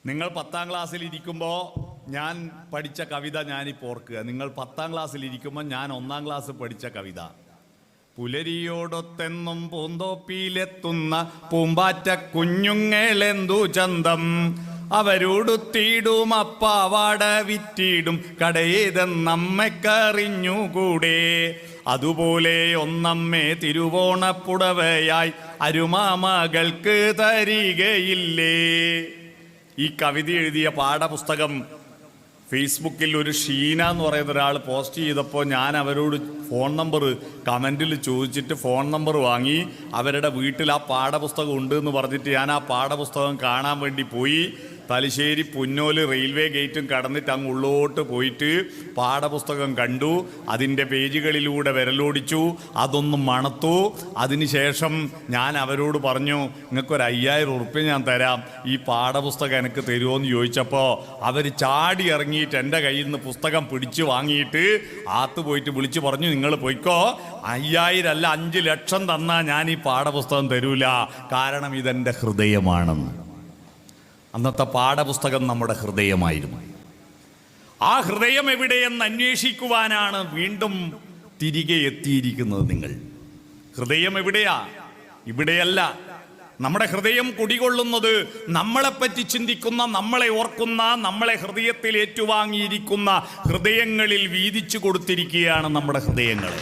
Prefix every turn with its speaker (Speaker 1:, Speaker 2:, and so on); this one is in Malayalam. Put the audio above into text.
Speaker 1: നിങ്ങൾ 10ാം ക്ലാസ്സിലിരിക്കുമ്പോൾ ഞാൻ പഠിച്ച കവിത ഞാനിപ്പോൾ ഓർക്കുക. നിങ്ങൾ 10ാം ക്ലാസ്സിലിരിക്കുമ്പോൾ ഞാൻ 1ാം ക്ലാസ് പഠിച്ച കവിത. പുലരിയോടൊത്തെന്നും പൂന്തോപ്പിയിലെത്തുന്ന പൂമ്പാറ്റ കുഞ്ഞുങ്ങളെന്തു ചന്തം, അവരോടുത്തിടും അപ്പാവാട വിറ്റിടും കടയേതെന്നമ്മക്കറിഞ്ഞുകൂടെ. അതുപോലെ ഒന്നമ്മേ തിരുവോണപ്പുടവയായി അരുമാമകൾക്ക് തരികയില്ലേ. ഈ കവിത എഴുതിയ പാഠപുസ്തകം ഫേസ്ബുക്കിൽ ഒരു ഷീന എന്ന് പറയുന്ന ഒരാൾ പോസ്റ്റ് ചെയ്തപ്പോൾ ഞാൻ അവരോട് ഫോൺ നമ്പർ കമൻറ്റിൽ ചോദിച്ചിട്ട് ഫോൺ നമ്പർ വാങ്ങി അവരുടെ വീട്ടിൽ ആ പാഠപുസ്തകം ഉണ്ട് എന്ന് പറഞ്ഞിട്ട് ഞാൻ ആ പാഠപുസ്തകം കാണാൻ വേണ്ടി പോയി. തലശ്ശേരി പുന്നോല് റെയിൽവേ ഗേറ്റും കടന്നിട്ട് അങ്ങ് ഉള്ളോട്ട് പോയിട്ട് പാഠപുസ്തകം കണ്ടു. അതിൻ്റെ പേജുകളിലൂടെ വിരലോടിച്ചു, അതൊന്നും മണത്തു. അതിനുശേഷം ഞാൻ അവരോട് പറഞ്ഞു, നിങ്ങൾക്കൊരു 5000 ഉറുപ്പ്യ ഞാൻ തരാം, ഈ പാഠപുസ്തകം എനിക്ക് തരുമോ എന്ന് ചോദിച്ചപ്പോൾ അവർ ചാടി ഇറങ്ങിയിട്ട് എൻ്റെ കയ്യിൽ നിന്ന് പുസ്തകം പിടിച്ച് വാങ്ങിയിട്ട് ആത്ത് പോയിട്ട് വിളിച്ച് പറഞ്ഞു, നിങ്ങൾ പോയിക്കോ, 5000 അല്ല 5 ലക്ഷം തന്നാൽ ഞാൻ ഈ പാഠപുസ്തകം തരൂല, കാരണം ഇതെൻ്റെ ഹൃദയമാണെന്ന്. അന്നത്തെ പാഠപുസ്തകം നമ്മുടെ ഹൃദയമായിരുന്നു. ആ ഹൃദയം എവിടെയെന്ന് അന്വേഷിക്കുവാനാണ് വീണ്ടും തിരികെ എത്തിയിരിക്കുന്നത് നിങ്ങൾ. ഹൃദയം എവിടെയാ? ഇവിടെയല്ല. നമ്മുടെ ഹൃദയം കുടികൊള്ളുന്നത് നമ്മളെപ്പറ്റി ചിന്തിക്കുന്ന, നമ്മളെ ഓർക്കുന്ന, നമ്മളെ ഹൃദയത്തിൽ ഏറ്റുവാങ്ങിയിരിക്കുന്ന ഹൃദയങ്ങളിൽ വീതിച്ചു കൊടുത്തിരിക്കുകയാണ് നമ്മുടെ ഹൃദയങ്ങൾ.